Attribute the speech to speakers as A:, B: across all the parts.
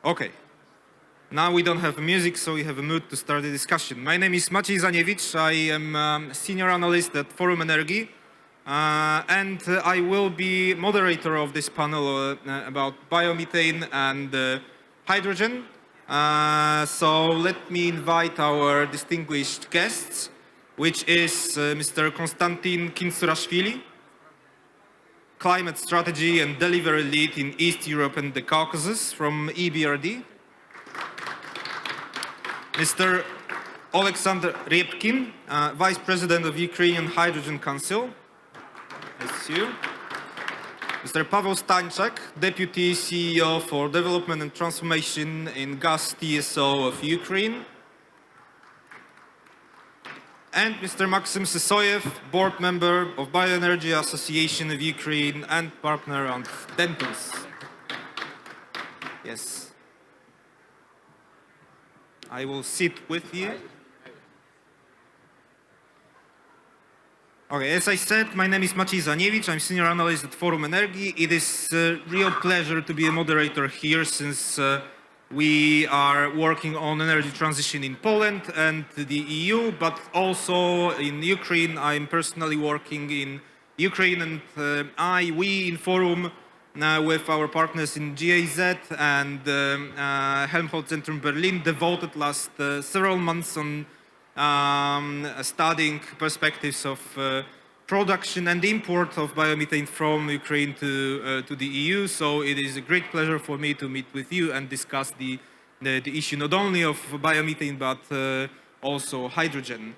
A: Okay. Now we don't have music, so we have a mood to start the discussion. My name is Maciej Zaniewicz. I am a senior analyst at Forum Energy, and I will be moderator of this panel about biomethane and hydrogen. So let me invite our distinguished guests, which is Mr. Konstantin Kinsurashvili, Climate Strategy and Delivery Lead in East Europe and the Caucasus from EBRD. Mr. Alexander Ryebkin, Vice President of Ukrainian Hydrogen Council. That's you. Mr. Paweł Stańczak, Deputy CEO for Development and Transformation in Gas TSO of Ukraine. And Mr. Maxim Sysoyev, Board Member of Bioenergy Association of Ukraine and partner on Dentus. Yes. I will sit with you. Okay, as I said, my name is Maciej Zaniewicz. I'm senior analyst at Forum Energy. It is a real pleasure to be a moderator here since we are working on energy transition in Poland and the EU, but also in Ukraine. I'm personally working in Ukraine, and we in Forum with our partners in GAZ and Helmholtz Zentrum Berlin devoted last several months on studying perspectives of production and import of biomethane from Ukraine to the EU. So it is a great pleasure for me to meet with you and discuss the issue not only of biomethane but also hydrogen.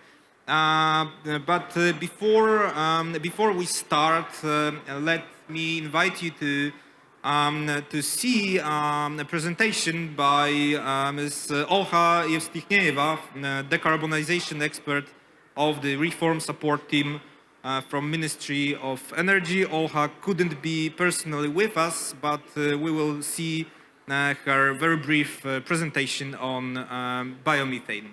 A: Before we start, let me invite you to see a presentation by Ms. Olha Yevstichnieva, decarbonization expert of the reform support team from Ministry of Energy. Olha couldn't be personally with us, but we will see her very brief presentation on biomethane.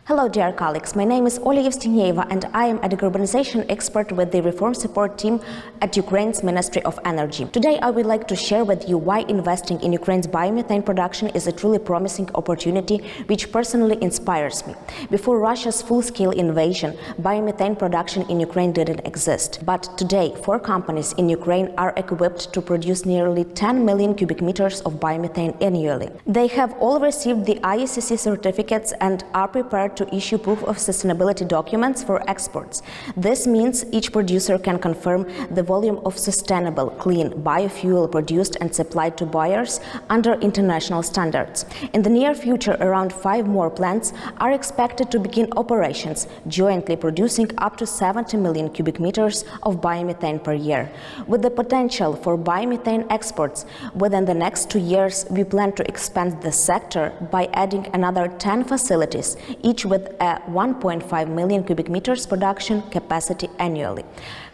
B: Hello, dear colleagues. My name is Olha Yevstichnieva, and I am a decarbonization expert with the reform support team at Ukraine's Ministry of Energy. Today, I would like to share with you why investing in Ukraine's biomethane production is a truly promising opportunity, which personally inspires me. Before Russia's full-scale invasion, biomethane production in Ukraine didn't exist. But today, 4 companies in Ukraine are equipped to produce nearly 10 million cubic meters of biomethane annually. They have all received the IECC certificates and are prepared to issue proof of sustainability documents for exports. This means each producer can confirm the volume of sustainable, clean biofuel produced and supplied to buyers under international standards. In the near future, around 5 more plants are expected to begin operations, jointly producing up to 70 million cubic meters of biomethane per year. With the potential for biomethane exports, within the next 2 years, we plan to expand the sector by adding another 10 facilities, each with a 1.5 million cubic meters production capacity annually.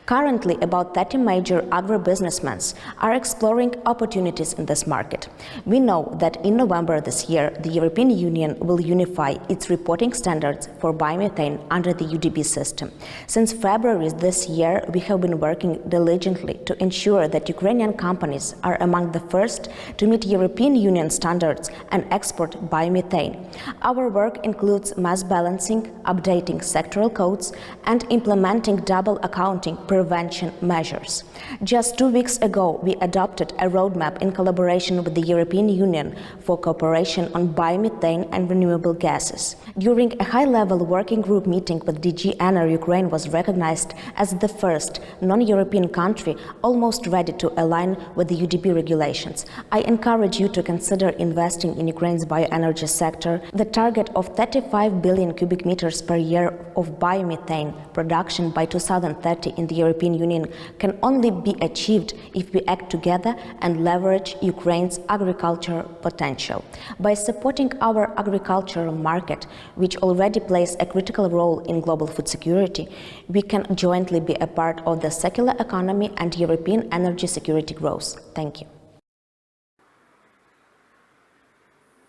B: Currently, about 30 major agribusinessmen are exploring opportunities in this market. We know that in November this year, the European Union will unify its reporting standards for biomethane under the UDB system. Since February this year, we have been working diligently to ensure that Ukrainian companies are among the first to meet European Union standards and export biomethane. Our work includes mass balancing, updating sectoral codes, and implementing double accounting prevention measures. Just 2 weeks ago, we adopted a roadmap in collaboration with the European Union for cooperation on biomethane and renewable gases. During a high-level working group meeting with DG ENER, Ukraine was recognized as the first non-European country almost ready to align with the UDB regulations. I encourage you to consider investing in Ukraine's bioenergy sector. The target of 35 billion cubic meters per year of biomethane production by 2030 in the European Union can only be achieved if we act together and leverage Ukraine's agricultural potential. By supporting our agricultural market, which already plays a critical role in global food security, we can jointly be a part of the circular economy and European energy security growth. Thank you.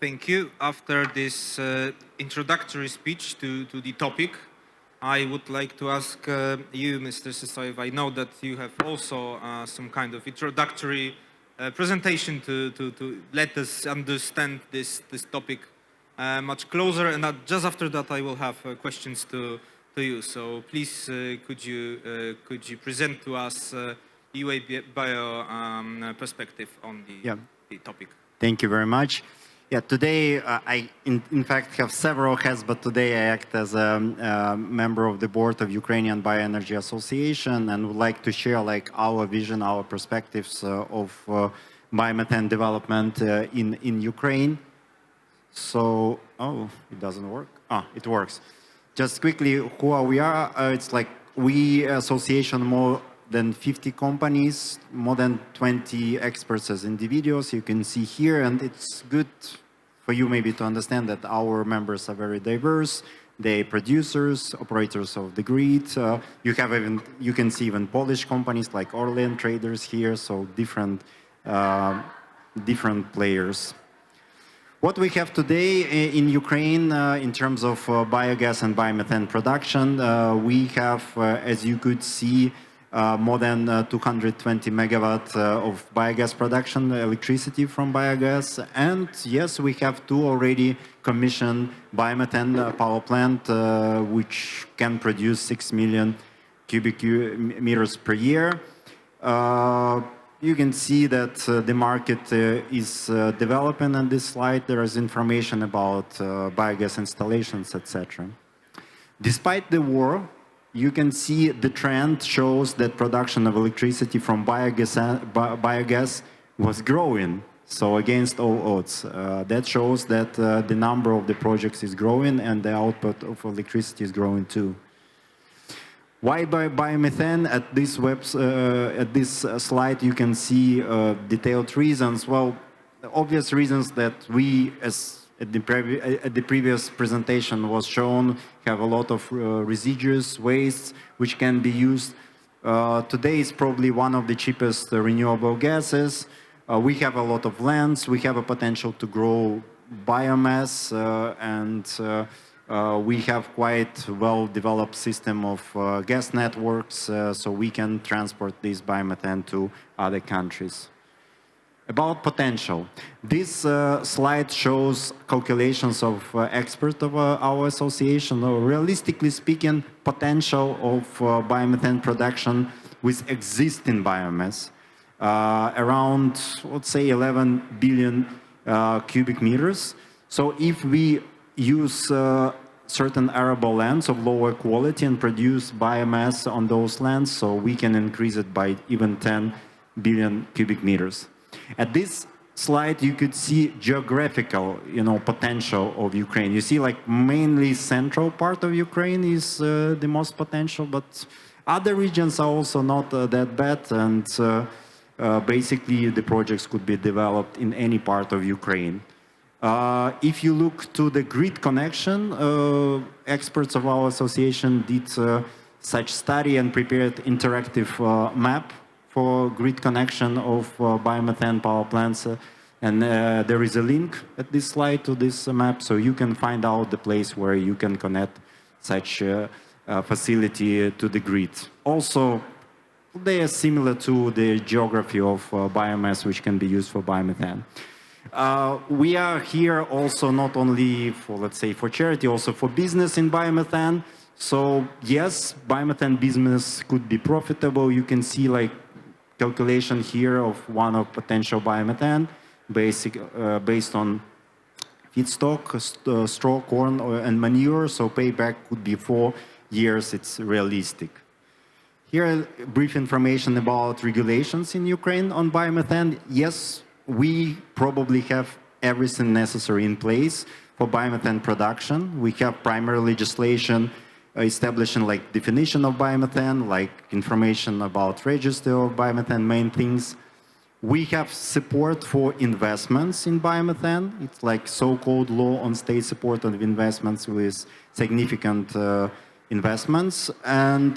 A: Thank you. After this introductory speech to the topic, I would like to ask you, Mr. Sysoyev, I know that you have also some kind of introductory presentation to let us understand this topic much closer. And just after that, I will have questions to you. So please, could you present to us UA Bio perspective on the topic?
C: Thank you very much. Yeah, today I in fact have several hats, but today I act as a member of the board of Ukrainian Bioenergy Association and would like to share like our vision, our perspectives of biomethane development in Ukraine. So, oh, it doesn't work. Ah, it works. Just quickly, who are we? It's like we association more than 50 companies, more than 20 experts as individuals. You can see here, and it's good for you maybe to understand that our members are very diverse. They producers, operators of the grid. You can see even Polish companies like Orlen traders here. So different players. What we have today in Ukraine in terms of biogas and biomethane production, we have, as you could see, more than 220 megawatt of biogas production, electricity from biogas. And yes, we have two already commissioned biomethane power plant, which can produce 6 million cubic meters per year. You can see that the market is developing on this slide. There is information about biogas installations, etc. Despite the war, you can see the trend shows that production of electricity from biogas was growing. So against all odds, that shows that the number of the projects is growing and the output of electricity is growing too. Why biomethane? At this slide, you can see detailed reasons. Well, the obvious reasons that we, as at the previous presentation was shown, have a lot of residues, wastes, which can be used. Today is probably one of the cheapest renewable gases. We have a lot of lands. We have a potential to grow biomass, and we have quite well-developed system of gas networks, so we can transport this biomethane to other countries. About potential, this slide shows calculations of experts of our association. Realistically speaking, potential of biomethane production with existing biomass, around, let's say, 11 billion cubic meters. So if we use certain arable lands of lower quality and produce biomass on those lands, so we can increase it by even 10 billion cubic meters. At this slide, you could see geographical, potential of Ukraine. You see, like, mainly central part of Ukraine is the most potential, but other regions are also not that bad, and basically the projects could be developed in any part of Ukraine. If you look to the grid connection, experts of our association did such study and prepared interactive map for grid connection of biomethane power plants. And there is a link at this slide to this map, so you can find out the place where you can connect such facility to the grid. Also, they are similar to the geography of biomass, which can be used for biomethane. We are here also not only for, let's say, for charity, also for business in biomethane. So yes, biomethane business could be profitable. You can see like calculation here of one of potential biomethane based on feedstock, straw, corn, and manure. So payback could be 4 years. It's realistic. Here, brief information about regulations in Ukraine on biomethane. Yes, we probably have everything necessary in place for biomethane production. We have primary legislation establishing like definition of biomethane, like information about register of biomethane, main things. We have support for investments in biomethane. It's like so-called law on state support of investments with significant investments. And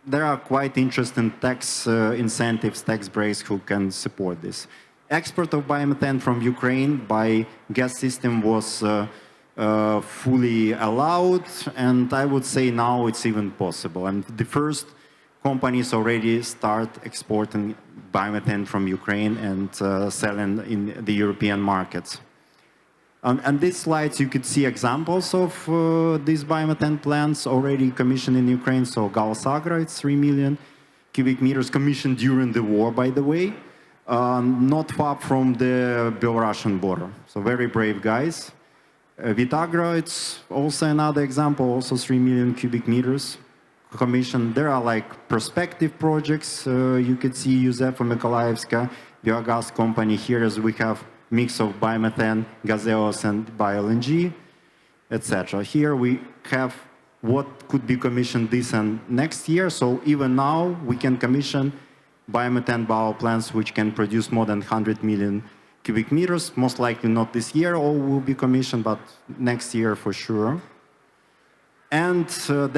C: there are quite interesting tax incentives, tax breaks who can support this. Export of biomethane from Ukraine by gas system was fully allowed, and I would say now it's even possible. And the first companies already start exporting biomethane from Ukraine and selling in the European markets. On these slides, you could see examples of these biomethane plants already commissioned in Ukraine. So Galsagra, it's 3 million cubic meters commissioned during the war, by the way, not far from the Belarusian border. So very brave guys. Vitagra, it's also another example, also 3 million cubic meters commissioned. There are like prospective projects. You could see Yuzefo Mykolaievska biogas company here, as we have mix of biomethane, gaseous, and bio-LNG, etc. Here we have what could be commissioned this and next year. So even now we can commission biomethane power plants which can produce more than 100 million cubic meters. Most likely not this year, all will be commissioned, but next year for sure. And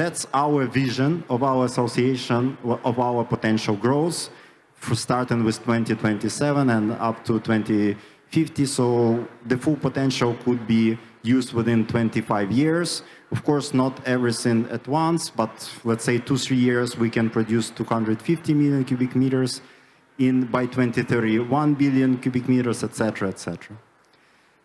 C: that's our vision of our association, of our potential growth, for starting with 2027 and up to 2050. So the full potential could be used within 25 years. Of course, not everything at once, but let's say 2-3 years, we can produce 250 million cubic meters. By 2030, 1 billion cubic meters, etc., etc.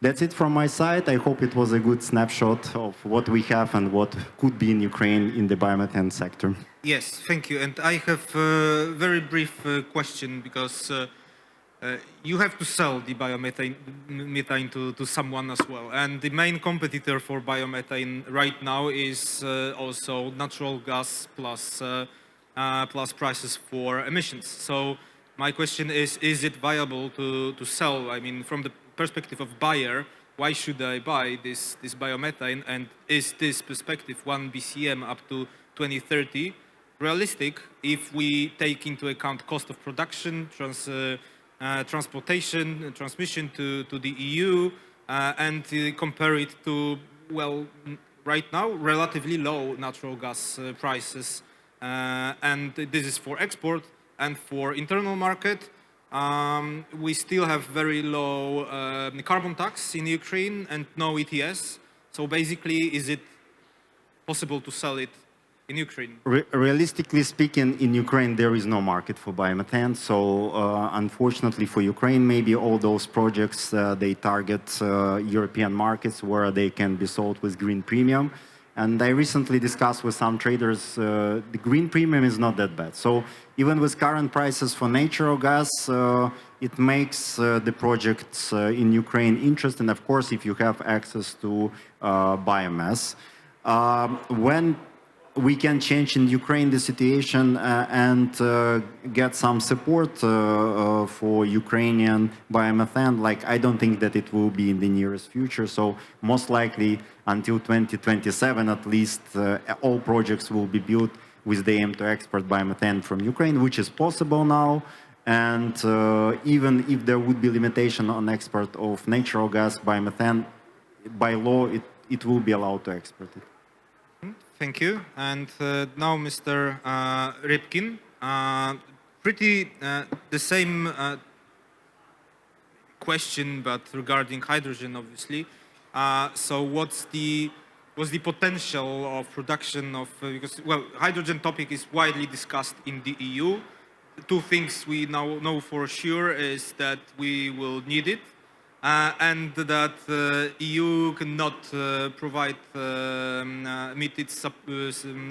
C: That's it from my side. I hope it was a good snapshot of what we have and what could be in Ukraine in the biomethane sector.
A: Yes, thank you. And I have a very brief question, because you have to sell the biomethane to someone as well. And the main competitor for biomethane right now is also natural gas plus prices for emissions. So my question is it viable to sell? I mean, from the perspective of buyer, why should I buy this biomethane? And is this perspective 1 BCM up to 2030 realistic if we take into account cost of production, transportation, transmission to the EU, and compare it to, well, right now, relatively low natural gas prices. And this is for export. And for internal market, we still have very low carbon tax in Ukraine and no ETS. So basically, is it possible to sell it in Ukraine?
C: Realistically speaking, in Ukraine, there is no market for biomethane. So unfortunately for Ukraine, maybe all those projects, they target European markets where they can be sold with green premium. And I recently discussed with some traders, the green premium is not that bad. So even with current prices for natural gas, it makes the projects in Ukraine interesting, of course, if you have access to biomass. When we can change in Ukraine the situation and get some support for Ukrainian biomethane, like I don't think that it will be in the nearest future. So most likely until 2027 at least, all projects will be built with the aim to export biomethane from Ukraine, which is possible now. And even if there would be limitation on export of natural gas, biomethane, by law, it will be allowed to export it.
A: Thank you. And now, Mr. Rybkin, pretty the same question, but regarding hydrogen, obviously. So what's the potential of production of, because, well, hydrogen topic is widely discussed in the EU. Two things we now know for sure is that we will need it, and that EU cannot meet its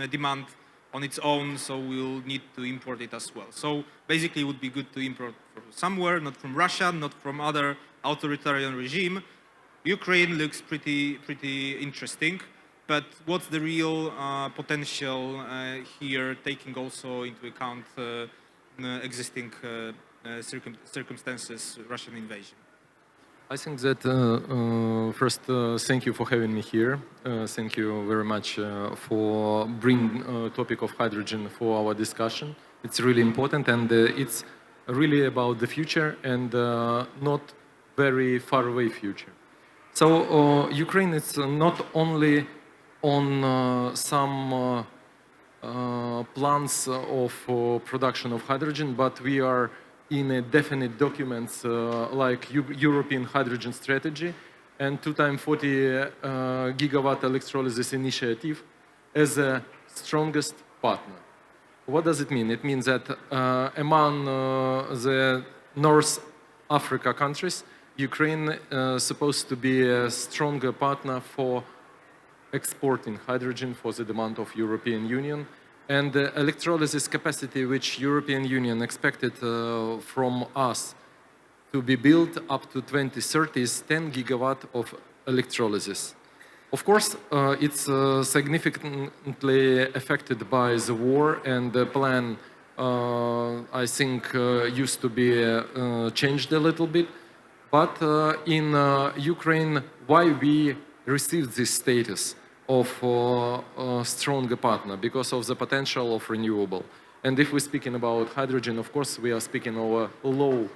A: demand on its own, so we'll need to import it as well. So basically it would be good to import from somewhere, not from Russia, not from other authoritarian regime. Ukraine looks pretty interesting, but what's the real potential here, taking also into account existing circumstances, Russian invasion?
D: I think that first, thank you for having me here. Thank you very much for bringing topic of hydrogen for our discussion. It's really important, and it's really about the future and not very far away future. So Ukraine is not only on some plans of production of hydrogen, but we are in a definite documents like European Hydrogen Strategy and 2x40 gigawatt electrolysis initiative as a strongest partner. What does it mean? It means that among the North Africa countries, Ukraine is supposed to be a stronger partner for exporting hydrogen for the demand of European Union. And the electrolysis capacity which European Union expected from us to be built up to 2030 is 10 gigawatt of electrolysis. Of course, it's significantly affected by the war, and the plan, I think, used to be changed a little bit. But in Ukraine, why we received this status of a stronger partner? Because of the potential of renewable. And if we're speaking about hydrogen, of course, we are speaking of low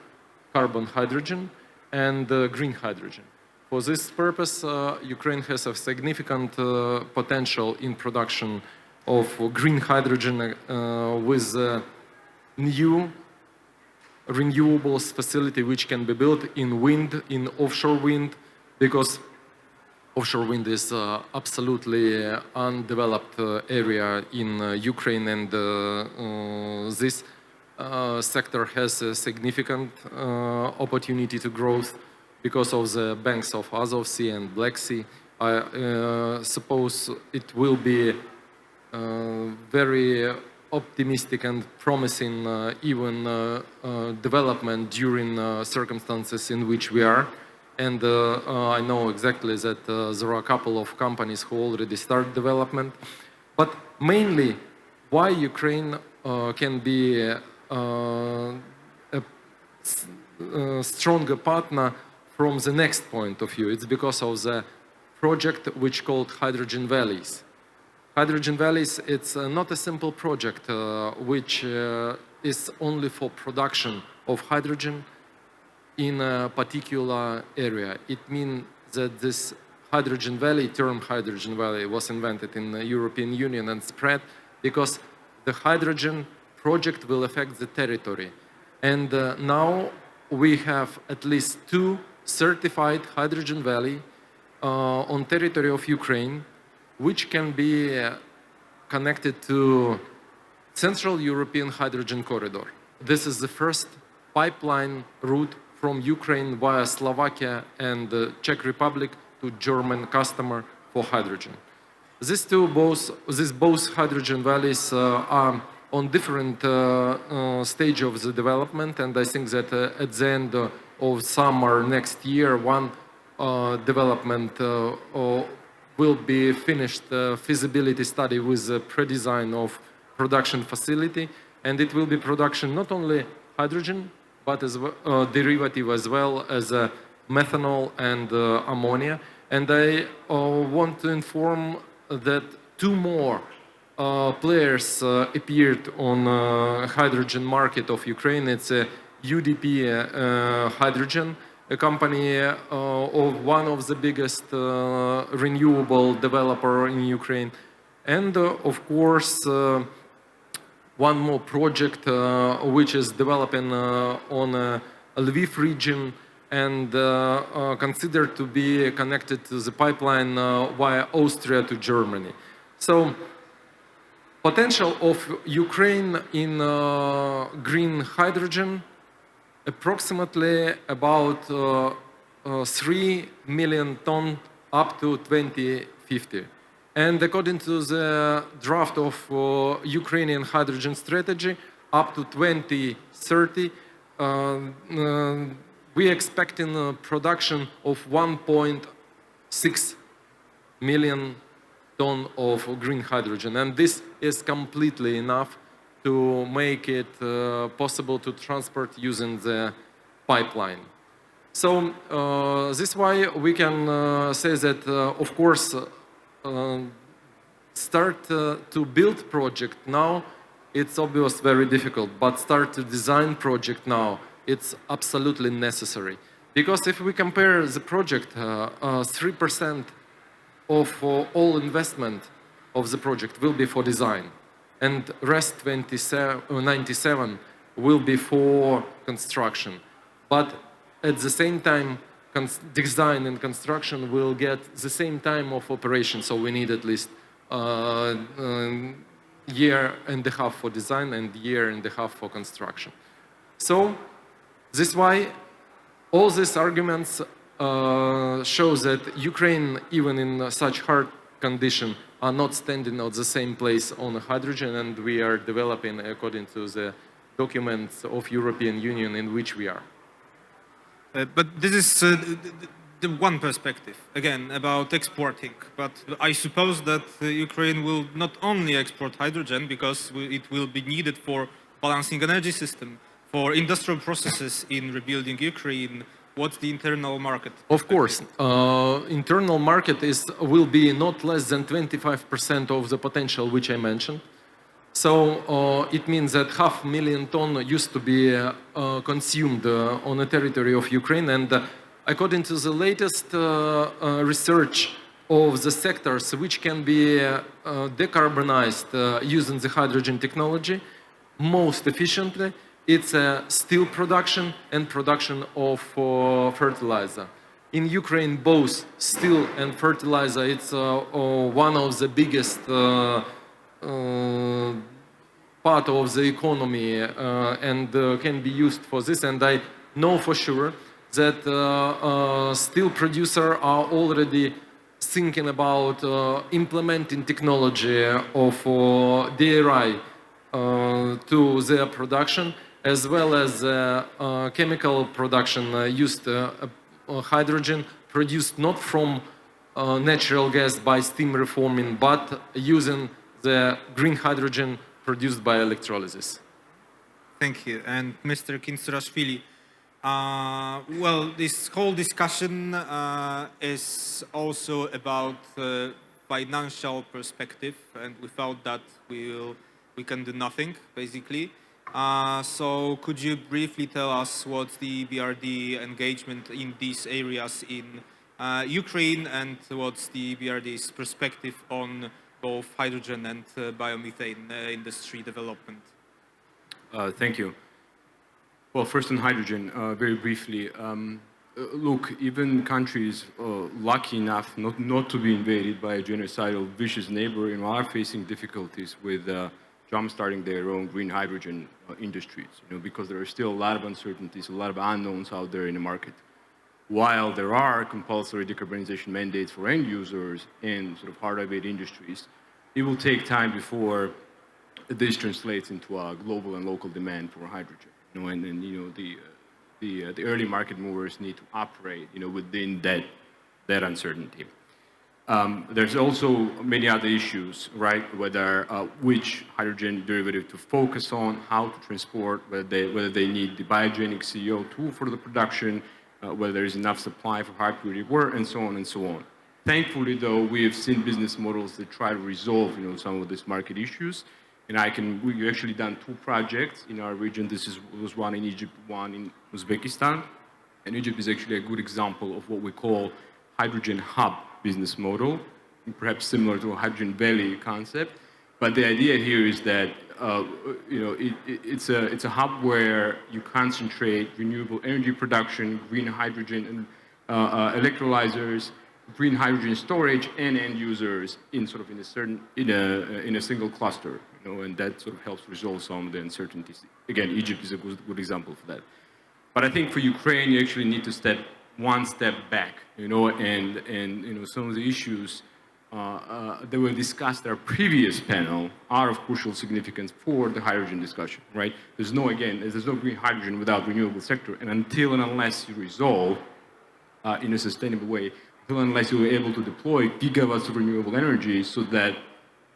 D: carbon hydrogen and green hydrogen. For this purpose, Ukraine has a significant potential in production of green hydrogen with new renewables facility which can be built in wind, in offshore wind, because offshore wind is absolutely undeveloped area in Ukraine, and this sector has a significant opportunity to growth because of the banks of Azov Sea and Black Sea. I suppose it will be very optimistic and promising even development during circumstances in which we are. And I know exactly that there are a couple of companies who already start development. But mainly, why Ukraine can be a stronger partner from the next point of view, it's because of the project which called Hydrogen Valleys. Hydrogen Valleys, it's not a simple project which is only for production of hydrogen in a particular area. It means that this Hydrogen Valley, term Hydrogen Valley, was invented in the European Union and spread because the hydrogen project will affect the territory. And now we have at least 2 certified Hydrogen Valley on territory of Ukraine, which can be connected to Central European Hydrogen Corridor. This is the first pipeline route from Ukraine via Slovakia and the Czech Republic to German customer for hydrogen. These both hydrogen valleys are on different stage of the development, and I think that at the end of summer next year, one development will be finished feasibility study with a pre-design of production facility, and it will be production not only hydrogen but as derivative as well as methanol and ammonia. And I want to inform that 2 more players appeared on hydrogen market of Ukraine. It's UDP Hydrogen, a company of one of the biggest renewable developer in Ukraine. And of course, one more project which is developing on Lviv region and considered to be connected to the pipeline via Austria to Germany. So potential of Ukraine in green hydrogen, approximately about 3 million tons up to 2050. And according to the draft of Ukrainian hydrogen strategy, up to 2030, we expecting a production of 1.6 million ton of green hydrogen. And this is completely enough to make it possible to transport using the pipeline. So this is why we can say that, of course, start to build project now, it's obvious very difficult, but start to design project now, it's absolutely necessary. Because if we compare the project, 3% of all investment of the project will be for design, and rest 97 will be for construction. But at the same time, design and construction will get the same time of operation, so we need at least year and a half for design and year and a half for construction. So this is why all these arguments show that Ukraine, even in such hard condition, are not standing at the same place on hydrogen, and we are developing according to the documents of European Union in which we are.
A: But this is the one perspective, again, about exporting. But I suppose that Ukraine will not only export hydrogen because it will be needed for balancing energy system, for industrial processes in rebuilding Ukraine. What's the internal market?
D: Of course, internal market will be not less than 25% of the potential which I mentioned. So it means that 500,000 tons used to be consumed on the territory of Ukraine, and according to the latest research of the sectors which can be decarbonized using the hydrogen technology most efficiently, it's steel production and production of fertilizer. In Ukraine, both steel and fertilizer, it's one of the biggest part of the economy and can be used for this. And I know for sure that steel producers are already thinking about implementing technology of DRI to their production, as well as chemical production used hydrogen produced not from natural gas by steam reforming, but using the green hydrogen produced by electrolysis.
A: Thank you. And Mr. Kinsurashvili, well, this whole discussion is also about financial perspective, and without that we can do nothing, basically. So could you briefly tell us what's the BRD engagement in these areas in Ukraine, and what's the BRD's perspective on both hydrogen and biomethane industry development?
E: Thank you. Well, first on hydrogen, very briefly. Look, even countries lucky enough not to be invaded by a genocidal, vicious neighbor, are facing difficulties with jump-starting their own green hydrogen industries, because there are still a lot of uncertainties, a lot of unknowns out there in the market. While there are compulsory decarbonization mandates for end users and sort of hard-to-abate industries, it will take time before this translates into a global and local demand for hydrogen. The early market movers need to operate, within that uncertainty. There's also many other issues, right? Whether which hydrogen derivative to focus on, how to transport, whether they need the biogenic CO2 for the production, whether there is enough supply for high purity water, and so on and so on. Thankfully, though, we have seen business models that try to resolve, some of these market issues. And we've actually done 2 projects in our region. This was one in Egypt, one in Uzbekistan. And Egypt is actually a good example of what we call hydrogen hub business model, perhaps similar to a hydrogen valley concept. But the idea here is that it's a hub where you concentrate renewable energy production, green hydrogen and electrolyzers, green hydrogen storage, and end users in a single cluster, and that sort of helps resolve some of the uncertainties. Again, Egypt is a good example for that. But I think for Ukraine, you actually need to step one step back, and some of the issues that were discussed at our previous panel are of crucial significance for the hydrogen discussion, right? There's no green hydrogen without renewable sector, and until and unless you resolve in a sustainable way, until and unless you are able to deploy gigawatts of renewable energy, so that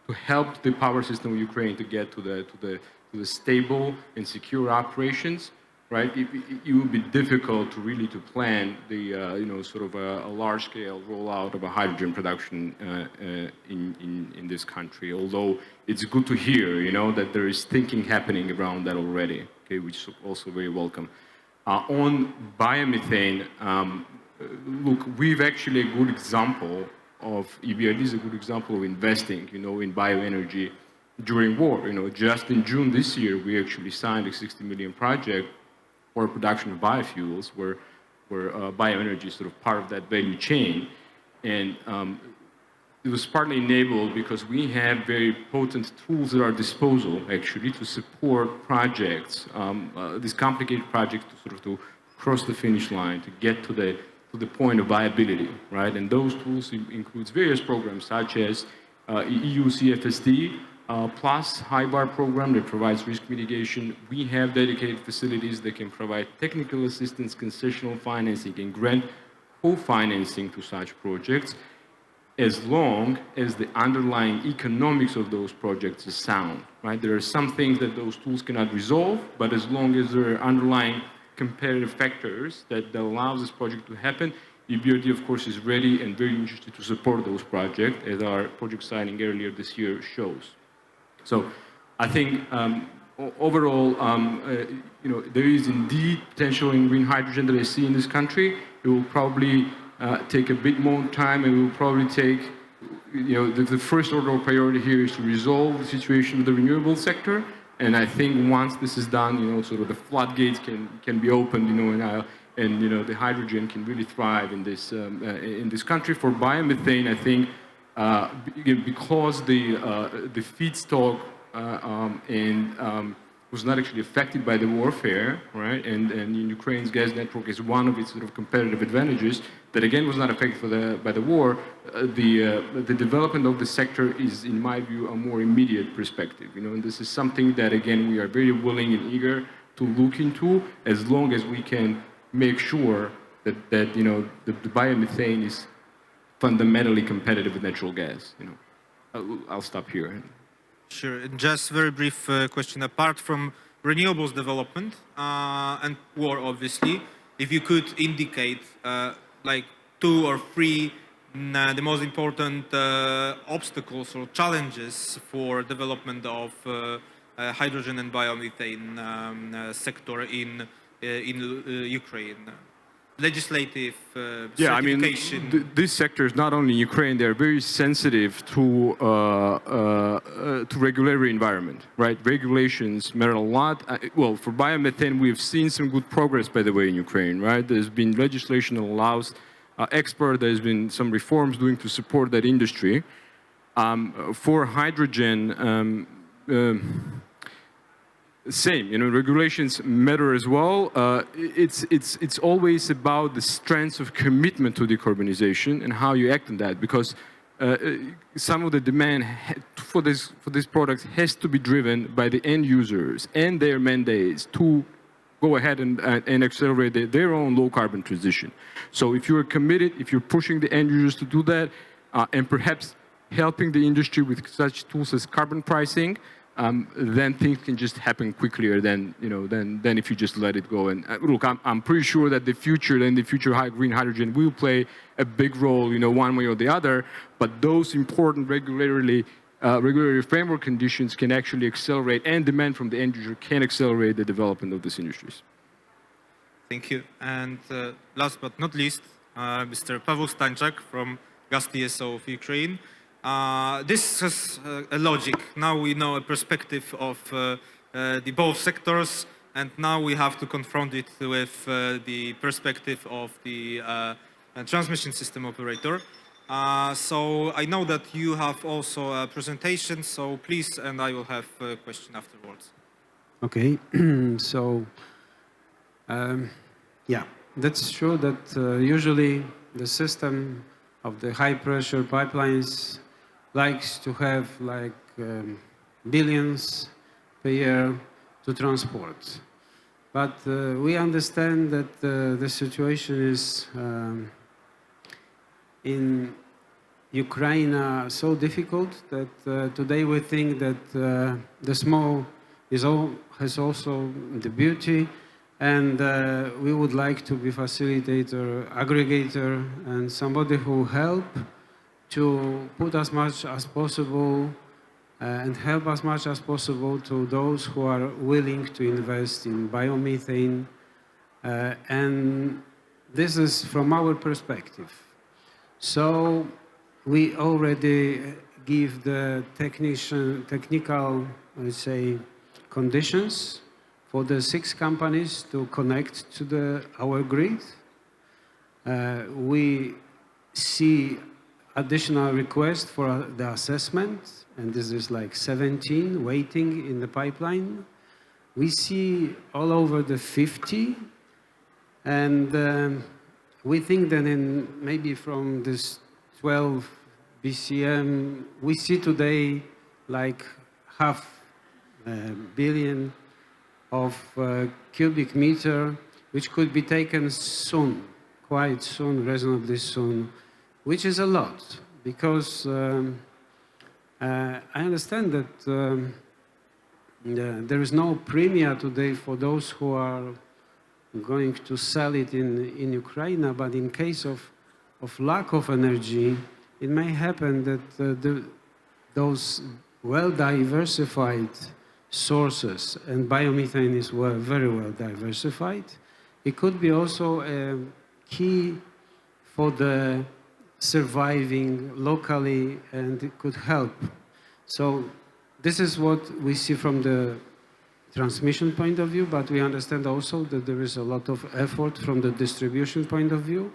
E: to help the power system of Ukraine to get to the stable and secure operations, right? It would be difficult to plan the a large-scale rollout of a hydrogen production in this country. Although it's good to hear, that there is thinking happening around that already. Okay, which is also very welcome. On biomethane, look, we've actually a good example of EBRD is a good example of investing, in bioenergy during war. Just in June this year, we actually signed a 60 million project for production of biofuels, where bioenergy is sort of part of that value chain. And it was partly enabled because we have very potent tools at our disposal, actually, to support projects, these complicated projects, to sort of to cross the finish line, to get to the point of viability, right? And those tools includes various programs such as EU CFSD, plus HIBAR program that provides risk mitigation. We have dedicated facilities that can provide technical assistance, concessional financing, and grant co-financing to such projects, as long as the underlying economics of those projects is sound, right? There are some things that those tools cannot resolve, but as long as there are underlying competitive factors that allows this project to happen, EBRD, of course, is ready and very interested to support those projects, as our project signing earlier this year shows. So I think overall, there is indeed potential in green hydrogen that I see in this country. It will probably take a bit more time, and it will probably take, the first order of priority here is to resolve the situation with the renewable sector. And I think once this is done, sort of the floodgates can be opened, and the hydrogen can really thrive in this country. For biomethane, I think because the feedstock was not actually affected by the warfare, right? And Ukraine's gas network is one of its sort of competitive advantages that again was not affected by the war. The development of the sector is, in my view, a more immediate perspective. And this is something that again we are very willing and eager to look into, as long as we can make sure that the biomethane is fundamentally competitive with natural gas. I'll stop here.
A: Sure. And just very brief question. Apart from renewables development and war, obviously, if you could indicate like 2 or 3 the most important obstacles or challenges for development of hydrogen and biomethane sector in Ukraine. Legislative certification.
E: This sector is not only Ukraine. They're very sensitive to regulatory environment, right? Regulations matter a lot. Well, for biomethane, we've seen some good progress, by the way, in Ukraine, right? There's been legislation that allows export. There's been some reforms doing to support that industry. For hydrogen, same, regulations matter as well. It's always about the strength of commitment to decarbonization and how you act on that, because some of the demand for these products has to be driven by the end users and their mandates to go ahead and accelerate their own low carbon transition. So if you're committed, if you're pushing the end users to do that, and perhaps helping the industry with such tools as carbon pricing, then things can just happen quicker than if you just let it go. And look, I'm pretty sure that the future green hydrogen will play a big role, one way or the other. But those important regulatory framework conditions can actually accelerate, and demand from the end user can accelerate the development of these industries.
A: Thank you. And last but not least, Mr. Paweł Stańczak from Gas TSO of Ukraine. This has a logic. Now we know a perspective of the both sectors, and now we have to confront it with the perspective of the transmission system operator. So I know that you have also a presentation, so please, and I will have a question afterwards.
F: Okay, so yeah, that's true that usually the system of the high pressure pipelines likes to have like billions per year to transport. But we understand that the situation is in Ukraine so difficult that today we think that the small has also the beauty, and we would like to be facilitator, aggregator, and somebody who help to put as much as possible and help as much as possible to those who are willing to invest in biomethane. And this is from our perspective. So we already give the technical, let's say, conditions for the 6 companies to connect to our grid. We see additional requests for the assessment, and this is like 17 waiting in the pipeline. We see all over the 50, and we think that in maybe from this 12 BCM, we see today like half billion of cubic meter, which could be taken soon, quite soon, reasonably soon, which is a lot, because I understand that there is no premium today for those who are going to sell it in Ukraine, but in case of lack of energy, it may happen that those well-diversified sources, and biomethane is very well diversified, it could be also a key for the surviving locally, and it could help. So this is what we see from the transmission point of view, but we understand also that there is a lot of effort from the distribution point of view,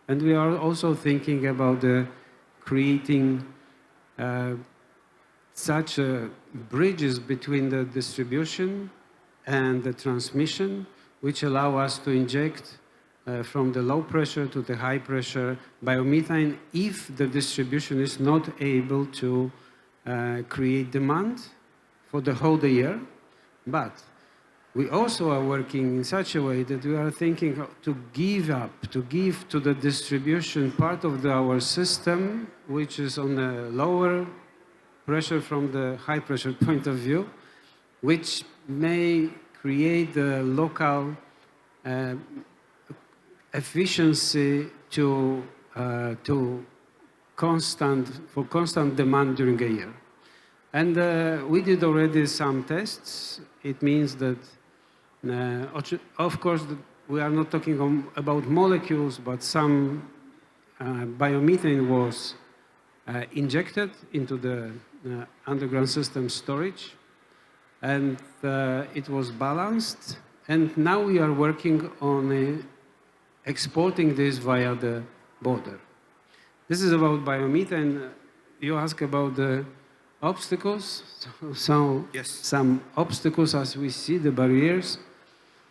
F: and we are also thinking about creating such bridges between the distribution and the transmission, which allow us to inject from the low pressure to the high pressure biomethane if the distribution is not able to create demand for the whole year. But we also are working in such a way that we are thinking to give to the distribution part of our system, which is on a lower pressure from the high pressure point of view, which may create the local efficiency to constant demand during a year. And we did already some tests. It means that, of course, we are not talking about molecules, but some biomethane was injected into the underground system storage, and it was balanced. And now we are working on exporting this via the border. This is about biomethane. You ask about the obstacles. So
A: Yes.
F: some obstacles as we see, the barriers.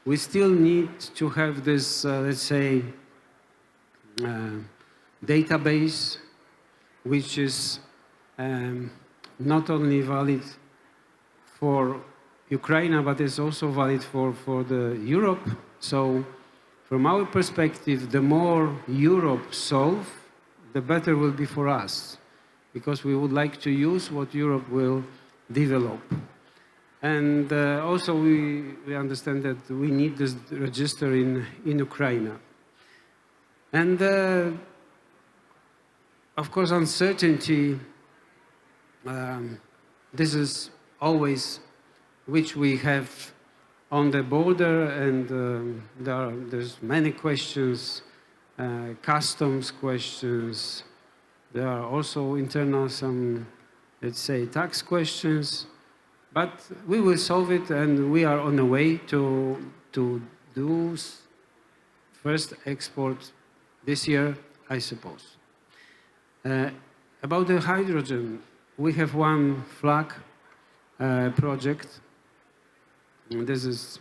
F: We still need to have this, let's say, database, which is not only valid for Ukraine, but is also valid for the Europe. So from our perspective, the more Europe solve, the better will be for us, because we would like to use what Europe will develop. And also we understand that we need this register in Ukraine. And of course, uncertainty, this is always which we have on the border, and there's many questions, customs questions. There are also internal some, let's say, tax questions. But we will solve it, and we are on the way to do first export this year, I suppose. About the hydrogen, we have one flag project. This is,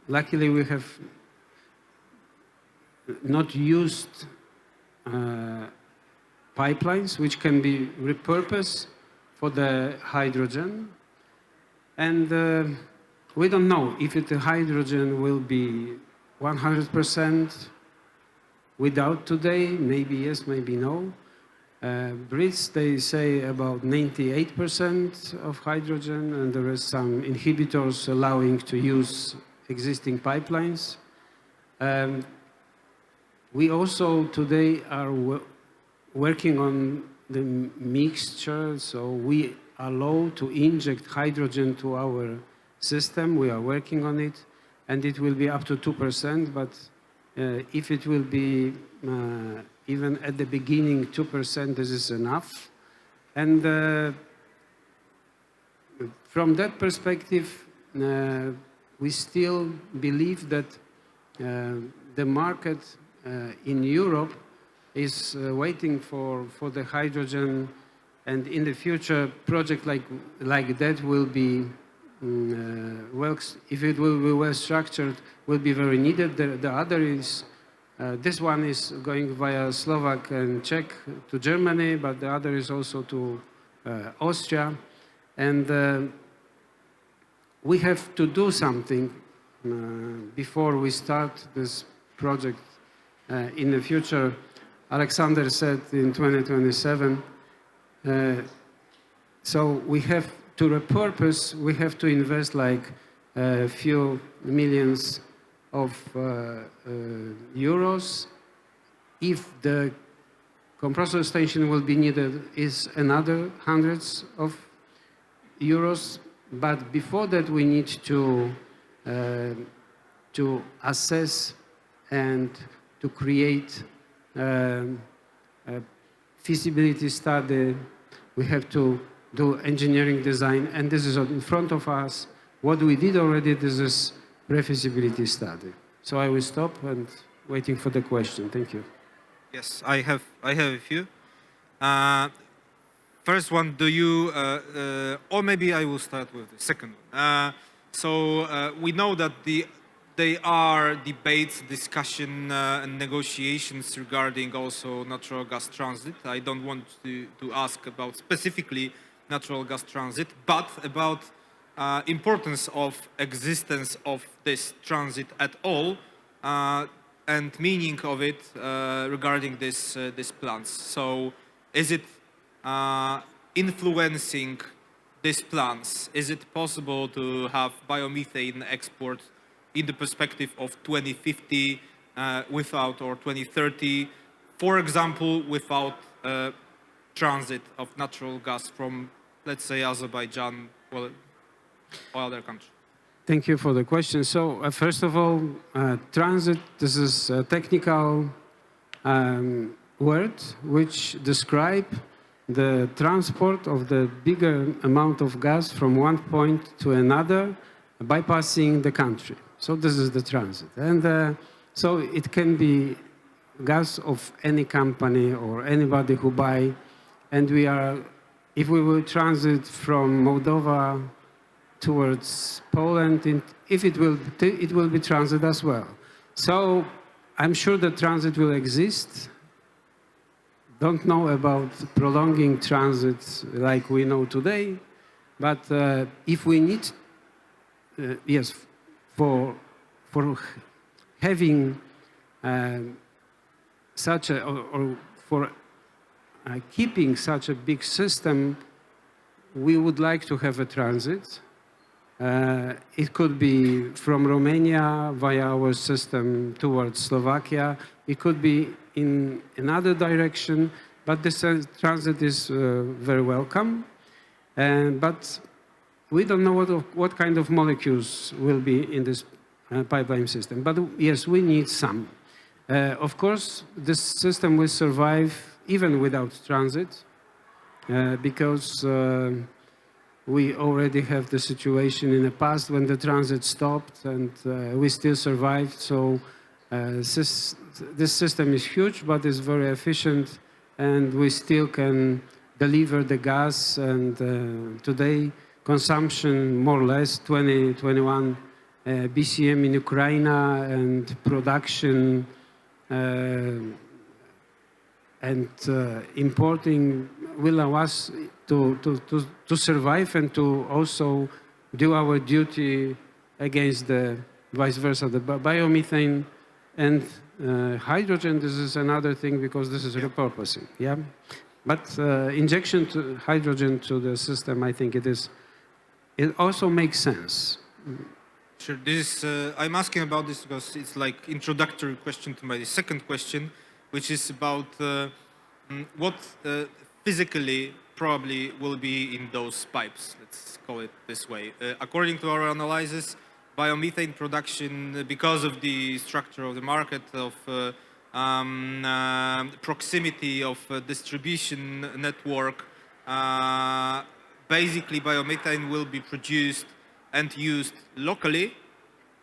F: luckily we have not used pipelines which can be repurposed for the hydrogen. And we don't know if the hydrogen will be 100% without today, maybe yes, maybe no. Brits, they say about 98% of hydrogen, and there is some inhibitors allowing to use existing pipelines. We also today are working on the mixture, so we allow to inject hydrogen to our system. We are working on it, and it will be up to 2%, but if it will be even at the beginning 2%, this is enough. And from that perspective, we still believe that the market in Europe is waiting for the hydrogen, and in the future, project like that will be if it will be well structured, will be very needed. The other is, this one is going via Slovak and Czech to Germany, but the other is also to Austria. And we have to do something before we start this project in the future. Alexander said in 2027. So we have to repurpose, we have to invest like a few millions of euros. If the compressor station will be needed, is another hundreds of euros. But before that, we need to assess and to create a feasibility study. We have to do engineering design, and this is in front of us. What we did already, this is pre-feasibility study. So I will stop and waiting for the question. Thank you.
A: Yes, I have a few. First one, do you, or maybe I will start with the second one. We know that there are debates, discussion, and negotiations regarding also natural gas transit. I don't want to ask about specifically natural gas transit, but about importance of existence of this transit at all, and meaning of it regarding this plans. So, is it influencing these plans? Is it possible to have biomethane export in the perspective of 2050 without, or 2030, for example, without transit of natural gas from, let's say, Azerbaijan or other countries?
F: Thank you for the question. So first of all, transit, this is a technical word which describe the transport of the bigger amount of gas from one point to another, bypassing the country. So this is the transit. And so it can be gas of any company or anybody who buy. And we are, if we will transit from Moldova towards Poland, if it will be transit as well. So I'm sure that transit will exist. Don't know about prolonging transit like we know today, but if we need, yes, for having such a, or for keeping such a big system, we would like to have a transit. It could be from Romania via our system towards Slovakia. It could be in another direction, but this transit is very welcome. But we don't know what kind of molecules will be in this pipeline system. But yes, we need some. Of course, this system will survive even without transit, because we already have the situation in the past when the transit stopped, and we still survived. So this system is huge, but it's very efficient, and we still can deliver the gas. And today, consumption more or less 21 BCM in Ukraine, and production and importing will allow us to survive and to also do our duty against the vice versa, the biomethane and hydrogen. This is another thing because this is repurposing. Yeah, but injection to hydrogen to the system, I think it also makes sense.
A: Sure. I'm asking about this because it's like introductory question to my second question, which is about what physically probably will be in those pipes. Let's call it this way. According to our analysis, biomethane production, because of the structure of the market, of proximity of distribution network, basically biomethane will be produced and used locally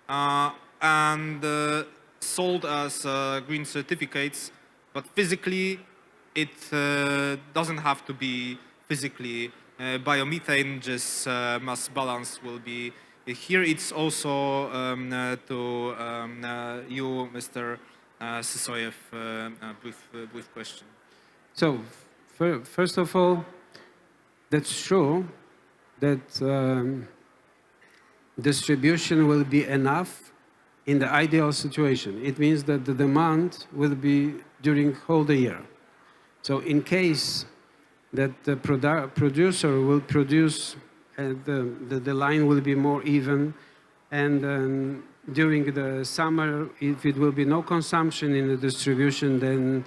A: and sold as green certificates but physically it doesn't have to be physically biomethane, just mass balance will be here. It's also to you, Mr. Sysoyev, with question.
F: So, first of all, that's true that distribution will be enough in the ideal situation. It means that the demand will be during whole the year. So in case that the producer will produce, the line will be more even, and during the summer, if it will be no consumption in the distribution, then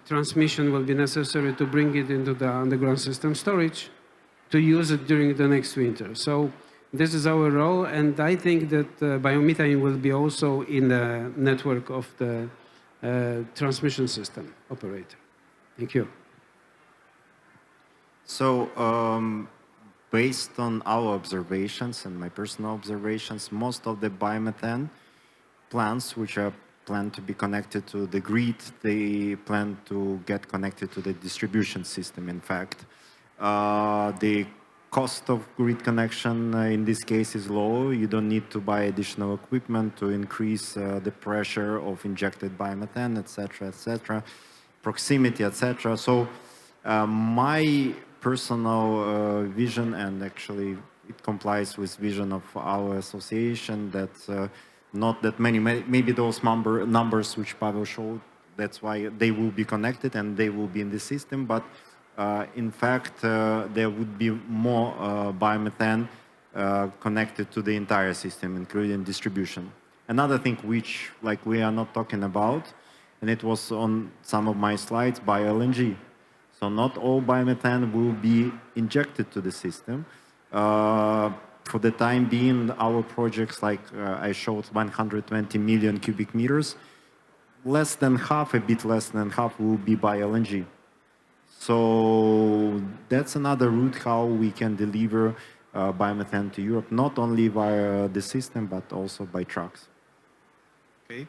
F: transmission will be necessary to bring it into the underground system storage to use it during the next winter. So this is our role, and I think that biomethane will be also in the network of the transmission system operator. Thank you.
C: So, based on our observations and my personal observations, most of the biomethane plants which are planned to be connected to the grid, they plan to get connected to the distribution system, in fact. The cost of grid connection in this case is low. You don't need to buy additional equipment to increase the pressure of injected biomethane, etc., proximity, etc. So my personal vision, and actually it complies with vision of our association, that not that many, maybe those numbers which Pavel showed, that's why they will be connected and they will be in the system, but in fact, there would be more biomethane connected to the entire system, including distribution. Another thing which, like, we are not talking about, and it was on some of my slides, bio-LNG. So not all biomethane will be injected to the system. For the time being, our projects, like I showed, 120 million cubic meters, less than half, a bit less than half, will be bio-LNG. So that's another route how we can deliver biomethane to Europe, not only via the system, but also by trucks.
A: Okay,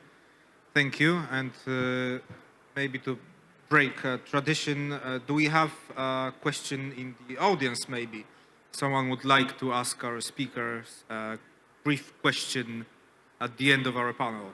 A: thank you. And maybe to break tradition, do we have a question in the audience, maybe? Someone would like to ask our speakers a brief question at the end of our panel.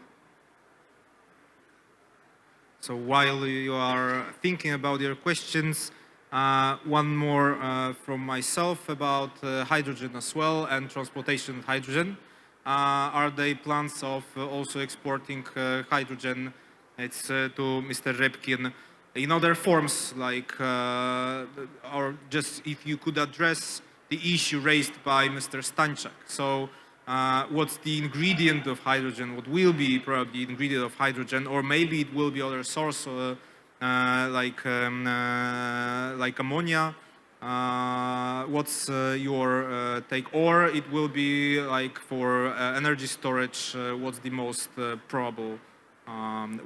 A: So while you are thinking about your questions, one more from myself about hydrogen as well and transportation of hydrogen. Are there plans of also exporting hydrogen? It's to Mr. Repkin in other forms, like, or just if you could address the issue raised by Mr. Stanchak. So what's the ingredient of hydrogen? What will be probably the ingredient of hydrogen? Or maybe it will be other source, like ammonia. What's your take? Or it will be like for energy storage, what's the most probable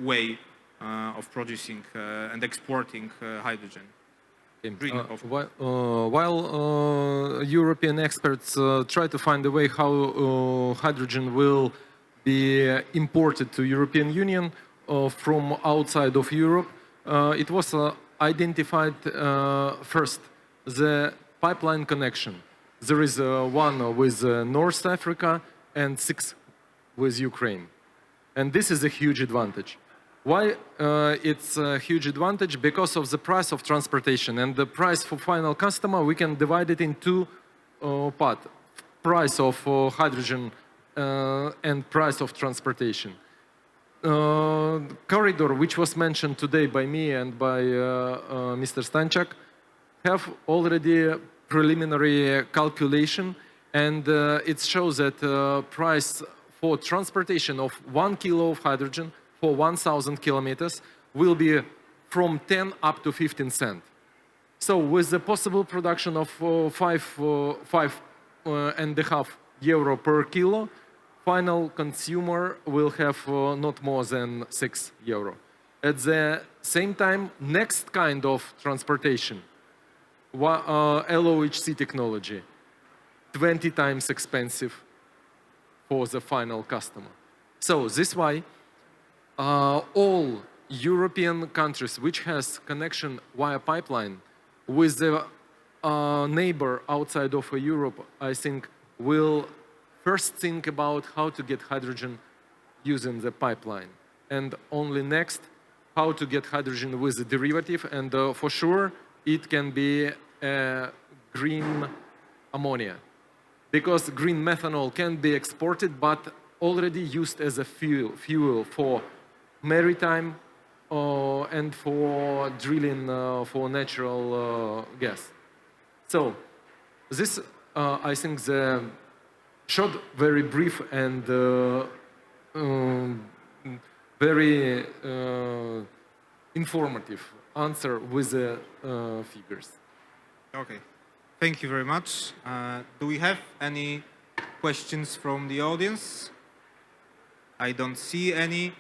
A: way of producing and exporting hydrogen?
D: While European experts try to find a way how hydrogen will be imported to European Union from outside of Europe, it was identified first the pipeline connection. There is one with North Africa and 6 with Ukraine. And this is a huge advantage. Why it's a huge advantage? Because of the price of transportation and the price for final customer. We can divide it in two parts: price of hydrogen and price of transportation. Corridor, which was mentioned today by me and by Mr. Stanchak, have already preliminary calculation, and it shows that price for transportation of 1 kilo of hydrogen for 1,000 kilometers will be from 10 up to 15 cents. So with the possible production of 5.5 euro per kilo, final consumer will have not more than 6 euro. At the same time, next kind of transportation, LOHC technology, 20 times expensive for the final customer. So this is why all European countries which has connection via pipeline with the neighbor outside of Europe, I think will first think about how to get hydrogen using the pipeline, and only next how to get hydrogen with the derivative, and for sure it can be green ammonia, because green methanol can be exported but already used as a fuel for maritime and for drilling for natural gas. So this, I think, the short, very brief and very informative answer with the figures.
A: Okay, thank you very much. Do we have any questions from the audience? I don't see any.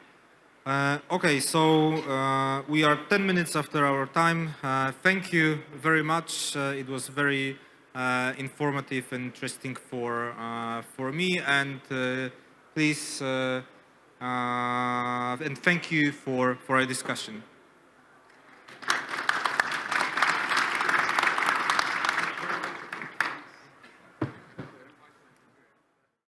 A: Okay, so we are 10 minutes after our time. Thank you very much. It was very informative and interesting for me. And please, and thank you for our discussion.